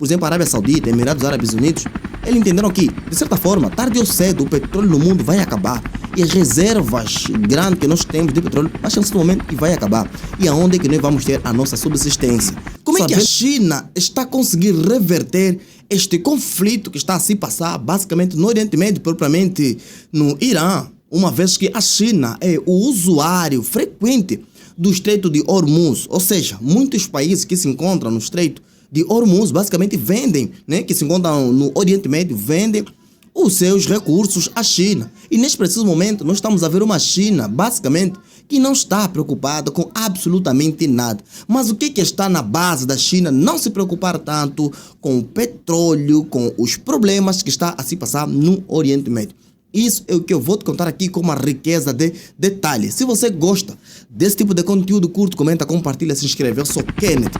por exemplo, a Arábia Saudita, Emirados Árabes Unidos, eles entenderam que, de certa forma, tarde ou cedo, o petróleo no mundo vai acabar. E as reservas grandes que nós temos de petróleo, acham-se no momento que vai acabar. E aonde é que nós vamos ter a nossa subsistência? Como é que a China está conseguindo reverter este conflito que está a se passar, basicamente, no Oriente Médio, propriamente no Irã? Uma vez que a China é o usuário frequente do Estreito de Hormuz. Ou seja, muitos países que se encontram no Estreito de Hormuz, basicamente vendem, né, que se encontram no Oriente Médio, vendem os seus recursos à China. E neste preciso momento, nós estamos a ver uma China, basicamente, que não está preocupada com absolutamente nada. Mas o que está na base da China não se preocupar tanto com o petróleo, com os problemas que está a se passar no Oriente Médio? Isso é o que eu vou te contar aqui com uma riqueza de detalhes. Se você gosta desse tipo de conteúdo, curte, comenta, compartilha, se inscreve. Eu sou Kenneth.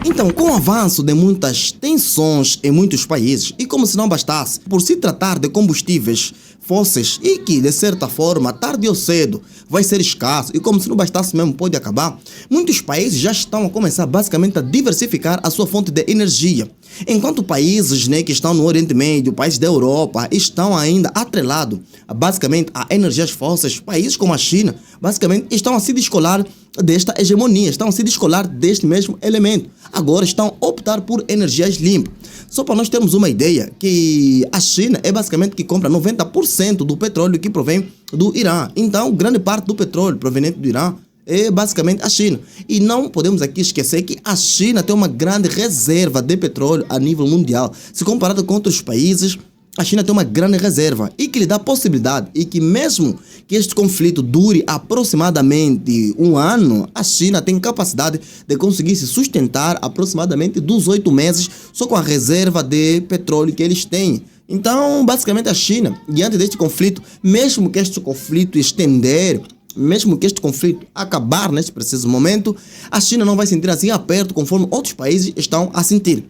Então, com o avanço de muitas tensões em muitos países, e como se não bastasse, por se tratar de combustíveis fósseis e que, de certa forma, tarde ou cedo, vai ser escasso, e como se não bastasse mesmo, pode acabar, muitos países já estão a começar basicamente a diversificar a sua fonte de energia. Enquanto países, né, que estão no Oriente Médio, países da Europa, estão ainda atrelados basicamente a energias fósseis, países como a China, basicamente estão a se descolar desta hegemonia, estão a se descolar deste mesmo elemento. Agora estão a optar por energias limpas. Só para nós termos uma ideia, que a China é basicamente que compra 90% do petróleo que provém do Irã. Então, grande parte do petróleo proveniente do Irã é basicamente a China. E não podemos aqui esquecer que a China tem uma grande reserva de petróleo a nível mundial. Se comparado com outros países, a China tem uma grande reserva e que lhe dá possibilidade, e que mesmo que este conflito dure aproximadamente um ano, a China tem capacidade de conseguir se sustentar aproximadamente dos 8 meses só com a reserva de petróleo que eles têm. Então, basicamente, a China, diante deste conflito, mesmo que este conflito estender, mesmo que este conflito acabar neste preciso momento, a China não vai sentir assim aperto conforme outros países estão a sentir.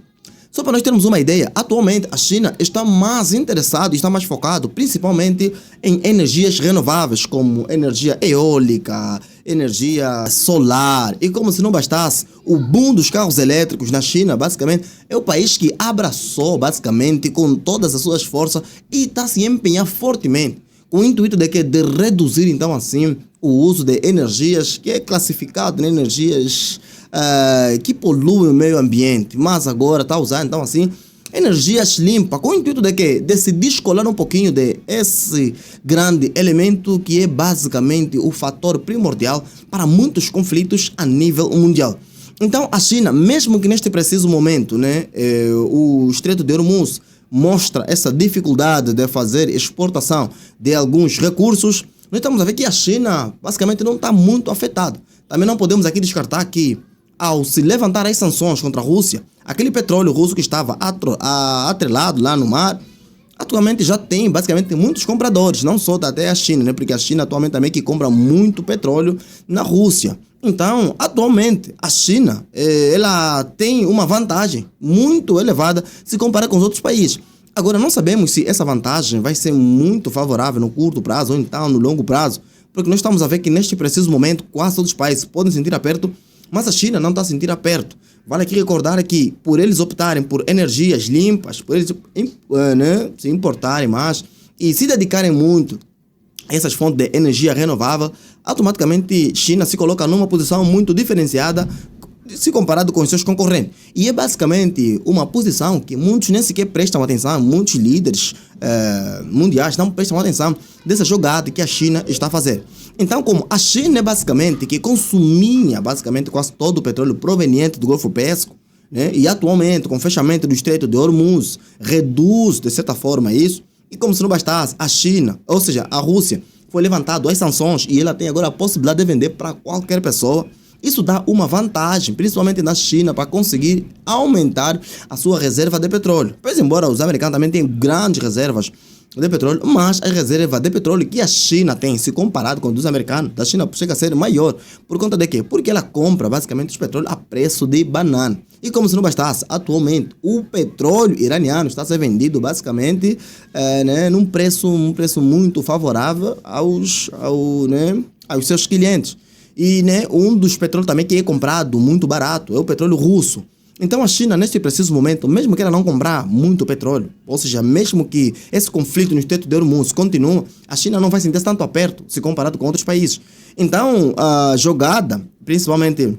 Só para nós termos uma ideia, atualmente a China está mais interessada, está mais focado principalmente em energias renováveis, como energia eólica, energia solar. E como se não bastasse, o boom dos carros elétricos na China, basicamente, é o país que abraçou, basicamente, com todas as suas forças e está se empenhando fortemente, com o intuito de reduzir, então, assim, o uso de energias que é classificado em energias que poluem o meio ambiente, mas agora está usando, então, assim, energias limpas, com o intuito de se descolar um pouquinho de esse grande elemento que é basicamente o fator primordial para muitos conflitos a nível mundial. Então, a China, mesmo que neste preciso momento, né, o Estreito de Hormuz mostra essa dificuldade de fazer exportação de alguns recursos, nós estamos a ver que a China basicamente não está muito afetada. Também não podemos aqui descartar que, ao se levantar as sanções contra a Rússia, aquele petróleo russo que estava atrelado lá no mar, atualmente já tem basicamente muitos compradores, não só até a China, né? Porque a China atualmente também que compra muito petróleo na Rússia. Então, atualmente, a China ela tem uma vantagem muito elevada se comparar com os outros países. Agora, não sabemos se essa vantagem vai ser muito favorável no curto prazo ou então no longo prazo, porque nós estamos a ver que neste preciso momento quase todos os países podem sentir aperto, mas a China não está a sentir aperto. Vale aqui recordar que, por eles optarem por energias limpas, por eles se importarem mais e se dedicarem muito a essas fontes de energia renovável, automaticamente China se coloca numa posição muito diferenciada se comparado com os seus concorrentes. E é basicamente uma posição que muitos nem sequer prestam atenção, muitos líderes mundiais não prestam atenção dessa jogada que a China está a fazer. Então, como a China é basicamente que consumia basicamente quase todo o petróleo proveniente do Golfo Pérsico, né, e atualmente com o fechamento do Estreito de Hormuz reduz de certa forma isso, e como se não bastasse, a China, ou seja, a Rússia, foi levantado as sanções e ela tem agora a possibilidade de vender para qualquer pessoa. Isso dá uma vantagem, principalmente na China, para conseguir aumentar a sua reserva de petróleo. Pois embora os americanos também tenham grandes reservas de petróleo, mas a reserva de petróleo que a China tem, se comparado com os dos americanos, da China chega a ser maior. Por conta de quê? Porque ela compra basicamente os petróleos a preço de banana. E como se não bastasse, atualmente o petróleo iraniano está sendo vendido basicamente num preço muito favorável aos seus clientes. E né, um dos petróleos também que é comprado muito barato é o petróleo russo. Então a China, neste preciso momento, mesmo que ela não comprar muito petróleo, ou seja, mesmo que esse conflito no Estreito de Hormuz continue, a China não vai sentir tanto aperto se comparado com outros países. Então, a jogada, principalmente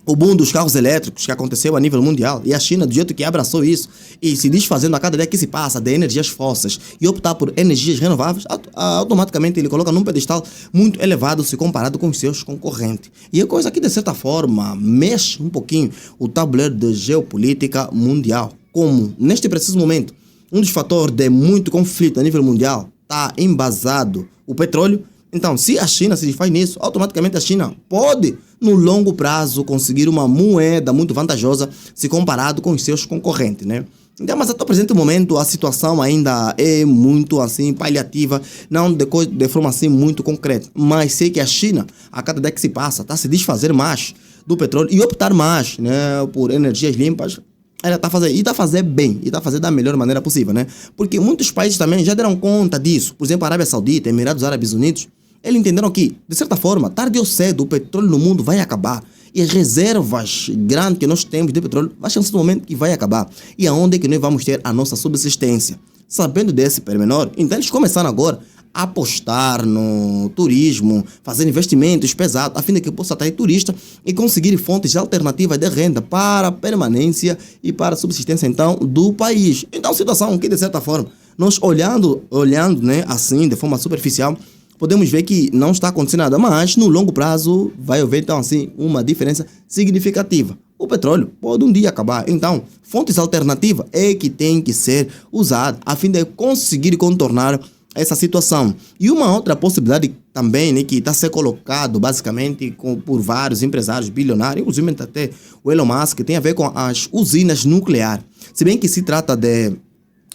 o boom dos carros elétricos que aconteceu a nível mundial, e a China, do jeito que abraçou isso e se desfazendo a cada dia que se passa de energias fósseis e optar por energias renováveis, automaticamente ele coloca num pedestal muito elevado se comparado com os seus concorrentes. E é coisa que, de certa forma, mexe um pouquinho o tabuleiro de geopolítica mundial. Como, neste preciso momento, um dos fatores de muito conflito a nível mundial está embasado o petróleo. Então, se a China se desfaz nisso, automaticamente a China pode, no longo prazo, conseguir uma moeda muito vantajosa se comparado com os seus concorrentes, né? Então, mas até o presente momento a situação ainda é muito assim paliativa, não de forma assim muito concreta. Mas sei que a China, a cada dia que se passa, está a se desfazer mais do petróleo e optar mais, né, por energias limpas. Ela está fazendo, e está fazendo bem, e está fazendo da melhor maneira possível, né? Porque muitos países também já deram conta disso. Por exemplo, a Arábia Saudita, Emirados Árabes Unidos, eles entenderam que, de certa forma, tarde ou cedo, o petróleo no mundo vai acabar. E as reservas grandes que nós temos de petróleo vai chegar um momento que vai acabar. E aonde é que nós vamos ter a nossa subsistência? Sabendo desse pormenor, então eles começaram agora a apostar no turismo, fazer investimentos pesados, a fim de que possa atrair turista e conseguir fontes alternativas de renda para a permanência e para a subsistência, então, do país. Então, situação que, de certa forma, nós olhando, né, assim, de forma superficial, podemos ver que não está acontecendo nada, mas no longo prazo vai haver, então, assim, uma diferença significativa. O petróleo pode um dia acabar, então, fontes alternativas é que tem que ser usada a fim de conseguir contornar essa situação. E uma outra possibilidade também, né, que está sendo colocado basicamente por vários empresários bilionários, inclusive até o Elon Musk, tem a ver com as usinas nucleares. Se bem que se trata de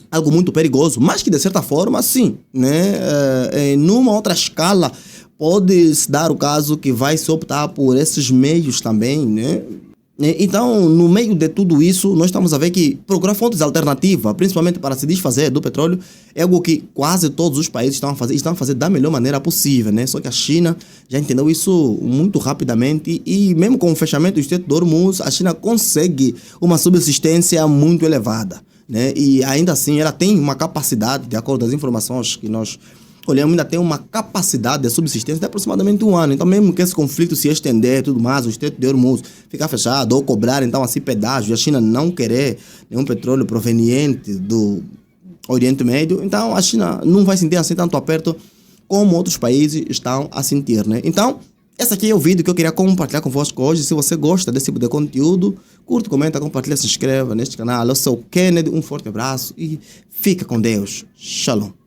algo muito perigoso, mas que de certa forma, sim, né, numa outra escala, pode se dar o caso que vai se optar por esses meios também, né? Então, no meio de tudo isso, nós estamos a ver que procurar fontes alternativas, principalmente para se desfazer do petróleo, é algo que quase todos os países estão a fazer da melhor maneira possível, né? Só que a China já entendeu isso muito rapidamente e mesmo com o fechamento do Estreito de Hormuz, a China consegue uma subsistência muito elevada, né? E ainda assim, ela tem uma capacidade, de acordo com as informações que nós olhamos, ainda tem uma capacidade de subsistência de aproximadamente um ano. Então, mesmo que esse conflito se estender e tudo mais, o Estreito de Hormuz ficar fechado ou cobrar, então, assim, pedágio, e a China não querer nenhum petróleo proveniente do Oriente Médio, então a China não vai sentir assim tanto aperto como outros países estão a sentir, né? Então, esse aqui é o vídeo que eu queria compartilhar convosco hoje. Se você gosta desse tipo de conteúdo, curta, comenta, compartilha, se inscreva neste canal. Eu sou o Kennedy, um forte abraço e fica com Deus. Shalom.